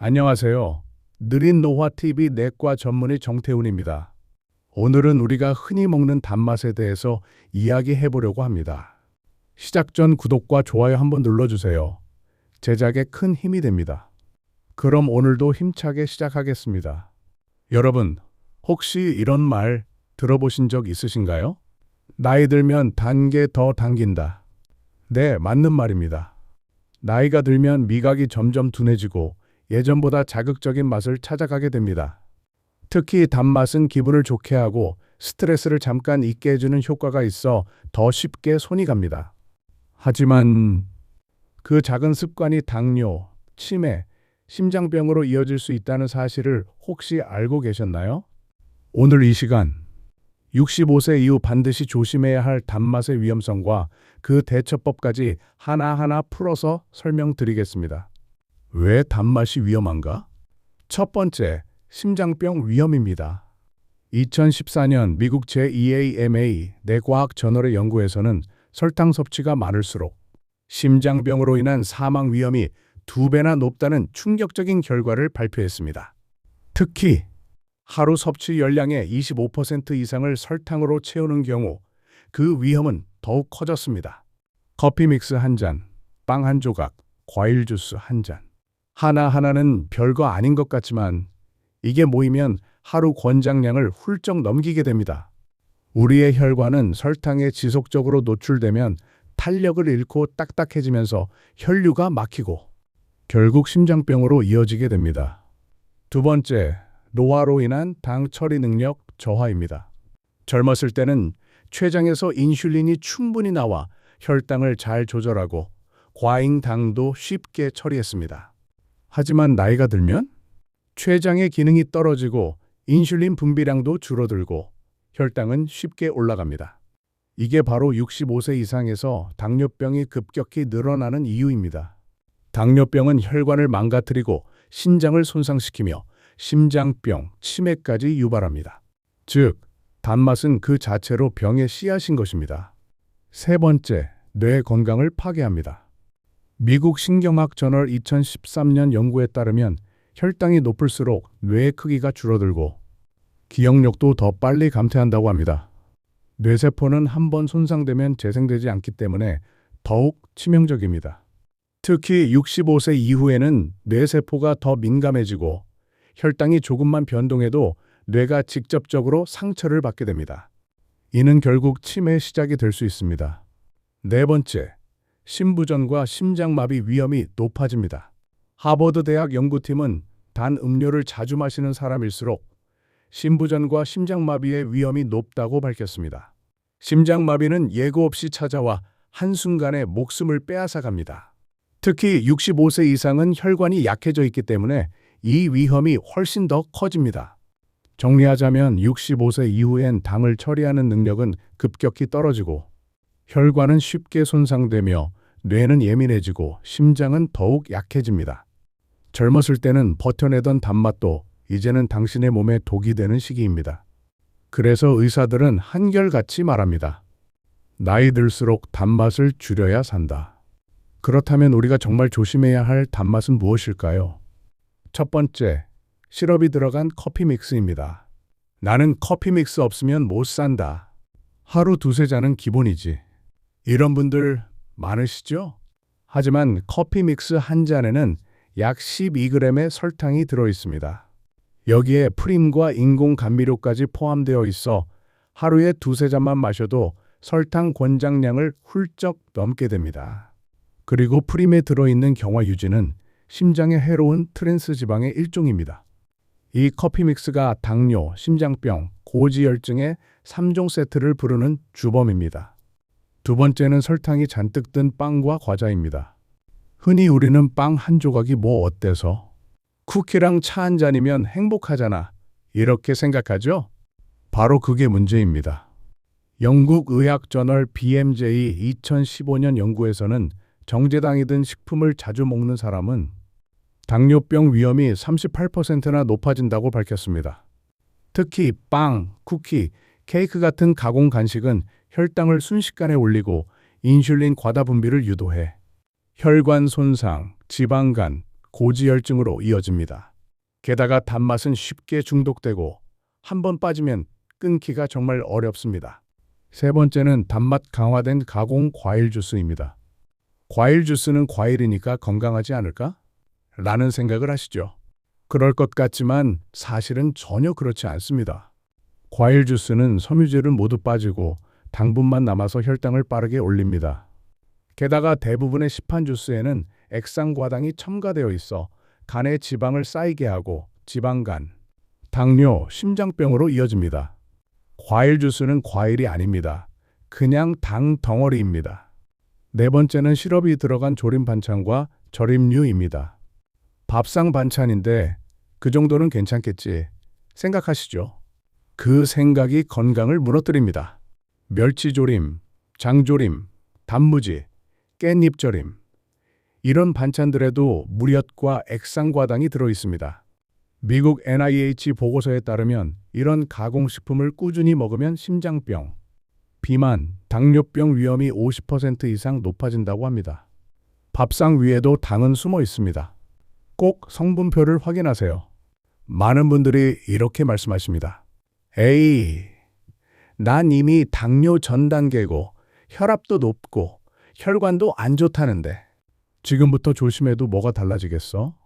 안녕하세요. 느린 노화TV 내과 전문의 정태훈입니다. 오늘은 우리가 흔히 먹는 단맛에 대해서 이야기해 보려고 합니다. 시작 전 구독과 좋아요 한번 눌러주세요. 제작에 큰 힘이 됩니다. 그럼 오늘도 힘차게 시작하겠습니다. 여러분, 혹시 이런 말 들어보신 적 있으신가요? 나이 들면 단 게 더 당긴다. 네, 맞는 말입니다. 나이가 들면 미각이 점점 둔해지고 예전보다 자극적인 맛을 찾아가게 됩니다. 특히 단맛은 기분을 좋게 하고 스트레스를 잠깐 잊게 해주는 효과가 있어 더 쉽게 손이 갑니다. 하지만 그 작은 습관이 당뇨, 치매, 심장병으로 이어질 수 있다는 사실을 혹시 알고 계셨나요? 오늘 이 시간 65세 이후 반드시 조심해야 할 단맛의 위험성과 그 대처법까지 하나하나 풀어서 설명드리겠습니다. 왜 단맛이 위험한가? 첫 번째, 심장병 위험입니다. 2014년 미국 제2AMA 뇌과학 저널의 연구에서는 설탕 섭취가 많을수록 심장병으로 인한 사망 위험이 2배나 높다는 충격적인 결과를 발표했습니다. 특히 하루 섭취 열량의 25% 이상을 설탕으로 채우는 경우 그 위험은 더욱 커졌습니다. 커피 믹스 한 잔, 빵 한 조각, 과일 주스 한 잔. 하나하나는 별거 아닌 것 같지만 이게 모이면 하루 권장량을 훌쩍 넘기게 됩니다. 우리의 혈관은 설탕에 지속적으로 노출되면 탄력을 잃고 딱딱해지면서 혈류가 막히고 결국 심장병으로 이어지게 됩니다. 두 번째, 노화로 인한 당 처리 능력 저하입니다. 젊었을 때는 췌장에서 인슐린이 충분히 나와 혈당을 잘 조절하고 과잉 당도 쉽게 처리했습니다. 하지만 나이가 들면 췌장의 기능이 떨어지고 인슐린 분비량도 줄어들고 혈당은 쉽게 올라갑니다. 이게 바로 65세 이상에서 당뇨병이 급격히 늘어나는 이유입니다. 당뇨병은 혈관을 망가뜨리고 신장을 손상시키며 심장병, 치매까지 유발합니다. 즉, 단맛은 그 자체로 병의 씨앗인 것입니다. 세 번째, 뇌 건강을 파괴합니다. 미국 신경학 저널 2013년 연구에 따르면 혈당이 높을수록 뇌의 크기가 줄어들고 기억력도 더 빨리 감퇴한다고 합니다. 뇌세포는 한번 손상되면 재생되지 않기 때문에 더욱 치명적입니다. 특히 65세 이후에는 뇌세포가 더 민감해지고 혈당이 조금만 변동해도 뇌가 직접적으로 상처를 받게 됩니다. 이는 결국 치매의 시작이 될 수 있습니다. 네 번째, 심부전과 심장마비 위험이 높아집니다. 하버드 대학 연구팀은 단 음료를 자주 마시는 사람일수록 심부전과 심장마비의 위험이 높다고 밝혔습니다. 심장마비는 예고 없이 찾아와 한순간에 목숨을 빼앗아갑니다. 특히 65세 이상은 혈관이 약해져 있기 때문에 이 위험이 훨씬 더 커집니다. 정리하자면 65세 이후엔 당을 처리하는 능력은 급격히 떨어지고 혈관은 쉽게 손상되며 뇌는 예민해지고 심장은 더욱 약해집니다. 젊었을 때는 버텨내던 단맛도 이제는 당신의 몸에 독이 되는 시기입니다. 그래서 의사들은 한결같이 말합니다. 나이 들수록 단맛을 줄여야 산다. 그렇다면 우리가 정말 조심해야 할 단맛은 무엇일까요? 첫 번째, 시럽이 들어간 커피 믹스입니다. 나는 커피 믹스 없으면 못 산다. 하루 두세 잔은 기본이지. 이런 분들 많으시죠? 하지만 커피 믹스 한 잔에는 약 12g의 설탕이 들어 있습니다. 여기에 프림과 인공 감미료까지 포함되어 있어 하루에 두세 잔만 마셔도 설탕 권장량을 훌쩍 넘게 됩니다. 그리고 프림에 들어있는 경화유지는 심장에 해로운 트랜스 지방의 일종입니다. 이 커피 믹스가 당뇨, 심장병, 고지혈증의 3종 세트를 부르는 주범입니다. 두 번째는 설탕이 잔뜩 든 빵과 과자입니다. 흔히 우리는 빵 한 조각이 뭐 어때서? 쿠키랑 차 한 잔이면 행복하잖아. 이렇게 생각하죠? 바로 그게 문제입니다. 영국 의학 저널 BMJ 2015년 연구에서는 정제당이 든 식품을 자주 먹는 사람은 당뇨병 위험이 38%나 높아진다고 밝혔습니다. 특히 빵, 쿠키, 케이크 같은 가공 간식은 혈당을 순식간에 올리고 인슐린 과다 분비를 유도해 혈관 손상, 지방간, 고지혈증으로 이어집니다. 게다가 단맛은 쉽게 중독되고 한 번 빠지면 끊기가 정말 어렵습니다. 세 번째는 단맛 강화된 가공 과일 주스입니다. 과일 주스는 과일이니까 건강하지 않을까? 라는 생각을 하시죠. 그럴 것 같지만 사실은 전혀 그렇지 않습니다. 과일 주스는 섬유질은 모두 빠지고 당분만 남아서 혈당을 빠르게 올립니다. 게다가 대부분의 시판 주스에는 액상과당이 첨가되어 있어 간에 지방을 쌓이게 하고 지방간, 당뇨, 심장병으로 이어집니다. 과일 주스는 과일이 아닙니다. 그냥 당 덩어리입니다. 네 번째는 시럽이 들어간 조림 반찬과 절임류입니다. 밥상 반찬인데 그 정도는 괜찮겠지 생각하시죠? 그 생각이 건강을 무너뜨립니다. 멸치조림, 장조림, 단무지, 깻잎절임 이런 반찬들에도 무엿과 액상과당이 들어있습니다. 미국 NIH 보고서에 따르면 이런 가공식품을 꾸준히 먹으면 심장병, 비만, 당뇨병 위험이 50% 이상 높아진다고 합니다. 밥상 위에도 당은 숨어 있습니다. 꼭 성분표를 확인하세요. 많은 분들이 이렇게 말씀하십니다. 에이, 난 이미 당뇨 전 단계고 혈압도 높고 혈관도 안 좋다는데 지금부터 조심해도 뭐가 달라지겠어?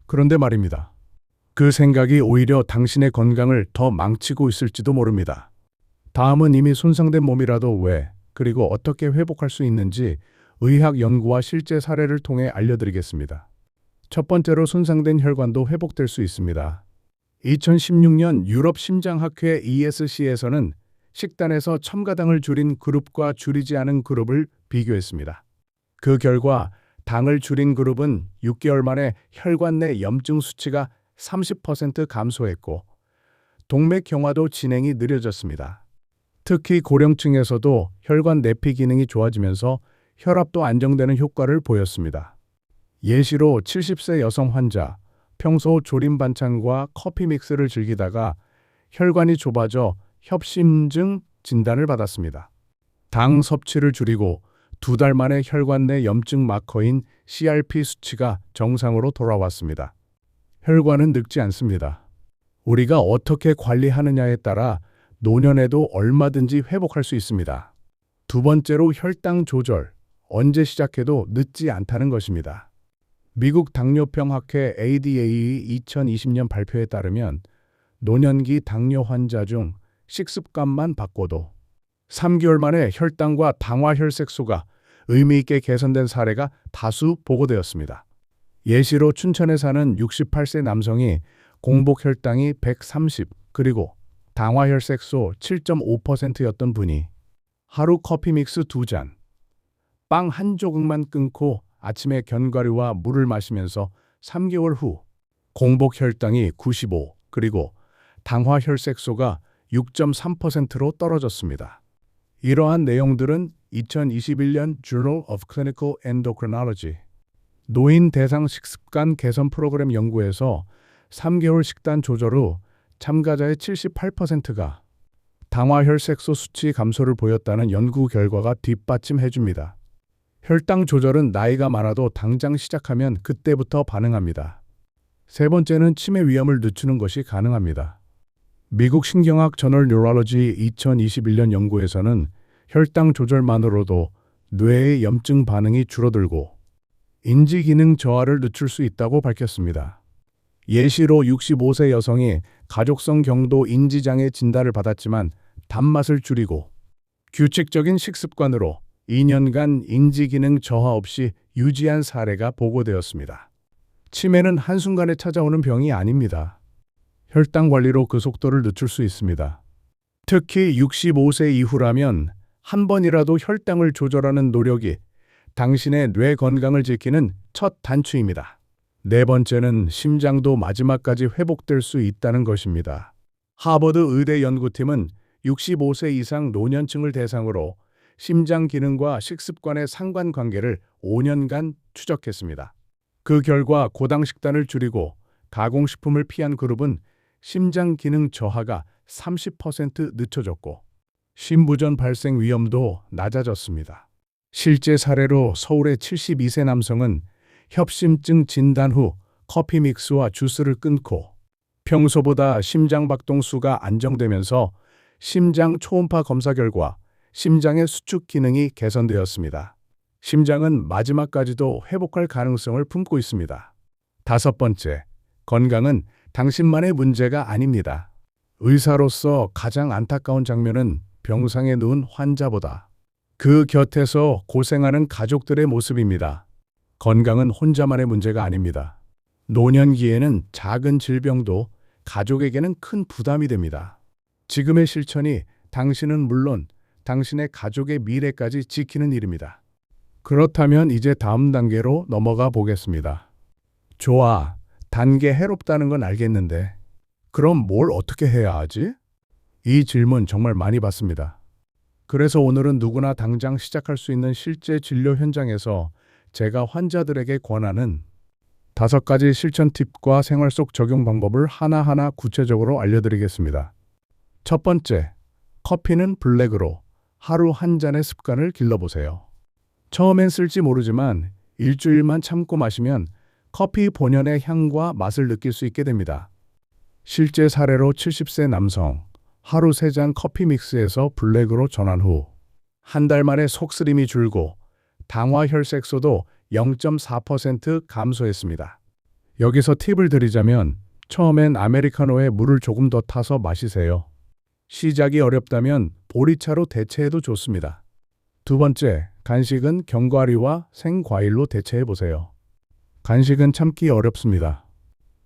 그런데 말입니다. 그 생각이 오히려 당신의 건강을 더 망치고 있을지도 모릅니다. 다음은 이미 손상된 몸이라도 왜, 그리고 어떻게 회복할 수 있는지 의학 연구와 실제 사례를 통해 알려드리겠습니다. 첫 번째로 손상된 혈관도 회복될 수 있습니다. 2016년 유럽 심장학회 ESC에서는 식단에서 첨가당을 줄인 그룹과 줄이지 않은 그룹을 비교했습니다. 그 결과 당을 줄인 그룹은 6개월 만에 혈관 내 염증 수치가 30% 감소했고 동맥경화도 진행이 느려졌습니다. 특히 고령층에서도 혈관 내피 기능이 좋아지면서 혈압도 안정되는 효과를 보였습니다. 예시로 70세 여성 환자, 평소 조림 반찬과 커피 믹스를 즐기다가 혈관이 좁아져 협심증 진단을 받았습니다. 당 섭취를 줄이고 2달 만에 혈관 내 염증 마커인 CRP 수치가 정상으로 돌아왔습니다. 혈관은 늙지 않습니다. 우리가 어떻게 관리하느냐에 따라 노년에도 얼마든지 회복할 수 있습니다. 두 번째로 혈당 조절, 언제 시작해도 늦지 않다는 것입니다. 미국 당뇨병학회 ADA 2020년 발표에 따르면 노년기 당뇨 환자 중 식습관만 바꿔도 3개월 만에 혈당과 당화혈색소가 의미 있게 개선된 사례가 다수 보고되었습니다. 예시로 춘천에 사는 68세 남성이 공복 혈당이 130 그리고 당화혈색소 7.5%였던 분이 하루 커피 믹스 2잔, 빵 한 조각만 끊고 아침에 견과류와 물을 마시면서 3개월 후 공복 혈당이 95 그리고 당화혈색소가 6.3%로 떨어졌습니다. 이러한 내용들은 2021년 Journal of Clinical Endocrinology 노인 대상 식습관 개선 프로그램 연구에서 3개월 식단 조절 후 참가자의 78%가 당화혈색소 수치 감소를 보였다는 연구 결과가 뒷받침해 줍니다. 혈당 조절은 나이가 많아도 당장 시작하면 그때부터 반응합니다. 세 번째는 치매 위험을 늦추는 것이 가능합니다. 미국 신경학 저널 뉴럴러지 2021년 연구에서는 혈당 조절만으로도 뇌의 염증 반응이 줄어들고 인지 기능 저하를 늦출 수 있다고 밝혔습니다. 예시로 65세 여성이 가족성 경도 인지장애 진단을 받았지만 단맛을 줄이고 규칙적인 식습관으로 2년간 인지 기능 저하 없이 유지한 사례가 보고되었습니다. 치매는 한순간에 찾아오는 병이 아닙니다. 혈당 관리로 그 속도를 늦출 수 있습니다. 특히 65세 이후라면 한 번이라도 혈당을 조절하는 노력이 당신의 뇌 건강을 지키는 첫 단추입니다. 네 번째는 심장도 마지막까지 회복될 수 있다는 것입니다. 하버드 의대 연구팀은 65세 이상 노년층을 대상으로 심장 기능과 식습관의 상관관계를 5년간 추적했습니다. 그 결과 고당 식단을 줄이고 가공식품을 피한 그룹은 심장 기능 저하가 30% 늦춰졌고 심부전 발생 위험도 낮아졌습니다. 실제 사례로 서울의 72세 남성은 협심증 진단 후 커피 믹스와 주스를 끊고 평소보다 심장 박동수가 안정되면서 심장 초음파 검사 결과 심장의 수축 기능이 개선되었습니다. 심장은 마지막까지도 회복할 가능성을 품고 있습니다. 다섯 번째, 건강은 당신만의 문제가 아닙니다. 의사로서 가장 안타까운 장면은 병상에 누운 환자보다 그 곁에서 고생하는 가족들의 모습입니다. 건강은 혼자만의 문제가 아닙니다. 노년기에는 작은 질병도 가족에게는 큰 부담이 됩니다. 지금의 실천이 당신은 물론 당신의 가족의 미래까지 지키는 일입니다. 그렇다면 이제 다음 단계로 넘어가 보겠습니다. 좋아, 단계 해롭다는 건 알겠는데 그럼 뭘 어떻게 해야 하지? 이 질문 정말 많이 받습니다. 그래서 오늘은 누구나 당장 시작할 수 있는 실제 진료 현장에서 제가 환자들에게 권하는 5가지 실천 팁과 생활 속 적용 방법을 하나하나 구체적으로 알려드리겠습니다. 첫 번째, 커피는 블랙으로 하루 한 잔의 습관을 길러보세요. 처음엔 쓸지 모르지만 일주일만 참고 마시면 커피 본연의 향과 맛을 느낄 수 있게 됩니다. 실제 사례로 70세 남성, 하루 3잔 커피 믹스에서 블랙으로 전환 후 한 달 만에 속쓰림이 줄고 당화 혈색소도 0.4% 감소했습니다. 여기서 팁을 드리자면 처음엔 아메리카노에 물을 조금 더 타서 마시세요. 시작이 어렵다면 보리차로 대체해도 좋습니다. 두 번째, 간식은 견과류와 생과일로 대체해보세요. 간식은 참기 어렵습니다.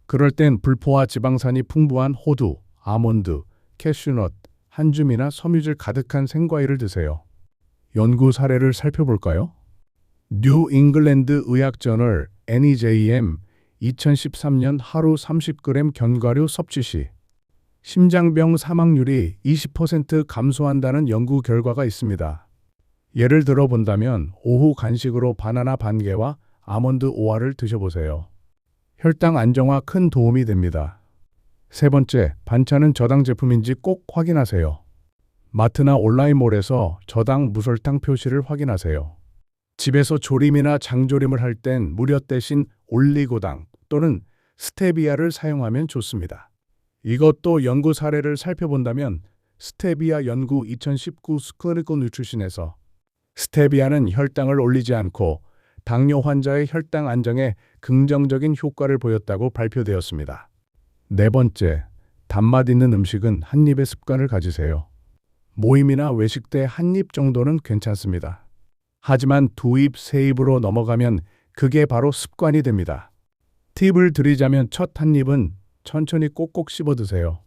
그럴 땐 불포화 지방산이 풍부한 호두, 아몬드, 캐슈넛, 한줌이나 섬유질 가득한 생과일을 드세요. 연구 사례를 살펴볼까요? 뉴 잉글랜드 의학저널 NEJM 2013년 하루 30g 견과류 섭취 시 심장병 사망률이 20% 감소한다는 연구 결과가 있습니다. 예를 들어 본다면 오후 간식으로 바나나 반 개와 아몬드 5알을 드셔보세요. 혈당 안정화 큰 도움이 됩니다. 세 번째, 반찬은 저당 제품인지 꼭 확인하세요. 마트나 온라인몰에서 저당 무설탕 표시를 확인하세요. 집에서 조림이나 장조림을 할 땐 무려 대신 올리고당 또는 스테비아를 사용하면 좋습니다. 이것도 연구 사례를 살펴본다면 스테비아 연구 2019 스클리니컬 뉴트리션에서 스테비아는 혈당을 올리지 않고 당뇨 환자의 혈당 안정에 긍정적인 효과를 보였다고 발표되었습니다. 네 번째, 단맛 있는 음식은 한 입의 습관을 가지세요. 모임이나 외식 때 한 입 정도는 괜찮습니다. 하지만 2입, 3입으로 넘어가면 그게 바로 습관이 됩니다. 팁을 드리자면 첫 한 입은 천천히 꼭꼭 씹어 드세요.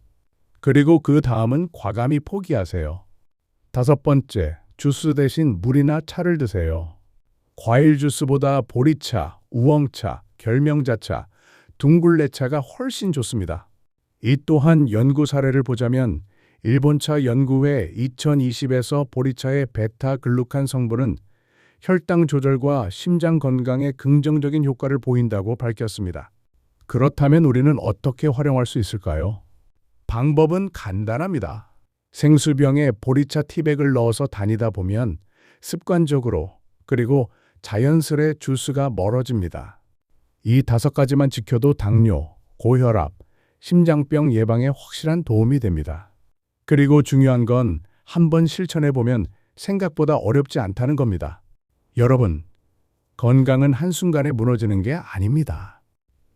그리고 그 다음은 과감히 포기하세요. 다섯 번째, 주스 대신 물이나 차를 드세요. 과일 주스보다 보리차, 우엉차, 결명자차, 둥글레차가 훨씬 좋습니다. 이 또한 연구 사례를 보자면 일본차 연구회 2020에서 보리차의 베타글루칸 성분은 혈당 조절과 심장 건강에 긍정적인 효과를 보인다고 밝혔습니다. 그렇다면 우리는 어떻게 활용할 수 있을까요? 방법은 간단합니다. 생수병에 보리차 티백을 넣어서 다니다 보면 습관적으로 그리고 자연스레 주스가 멀어집니다. 이 5가지만 지켜도 당뇨, 고혈압, 심장병 예방에 확실한 도움이 됩니다. 그리고 중요한 건 한번 실천해 보면 생각보다 어렵지 않다는 겁니다. 여러분, 건강은 한순간에 무너지는 게 아닙니다.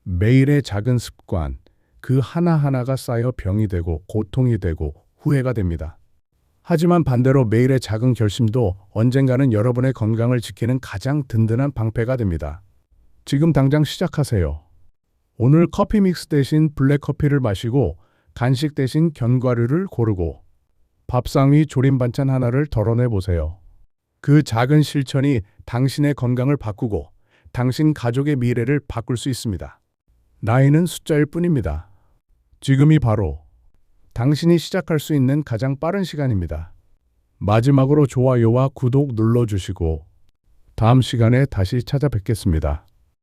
매일의 작은 습관, 그 하나하나가 쌓여 병이 되고 고통이 되고 후회가 됩니다. 하지만 반대로 매일의 작은 결심도 언젠가는 여러분의 건강을 지키는 가장 든든한 방패가 됩니다. 지금 당장 시작하세요. 오늘 커피 믹스 대신 블랙커피를 마시고 간식 대신 견과류를 고르고 밥상 위 조림 반찬 하나를 덜어내 보세요. 그 작은 실천이 당신의 건강을 바꾸고 당신 가족의 미래를 바꿀 수 있습니다. 나이는 숫자일 뿐입니다. 지금이 바로 당신이 시작할 수 있는 가장 빠른 시간입니다. 마지막으로 좋아요와 구독 눌러주시고 다음 시간에 다시 찾아뵙겠습니다.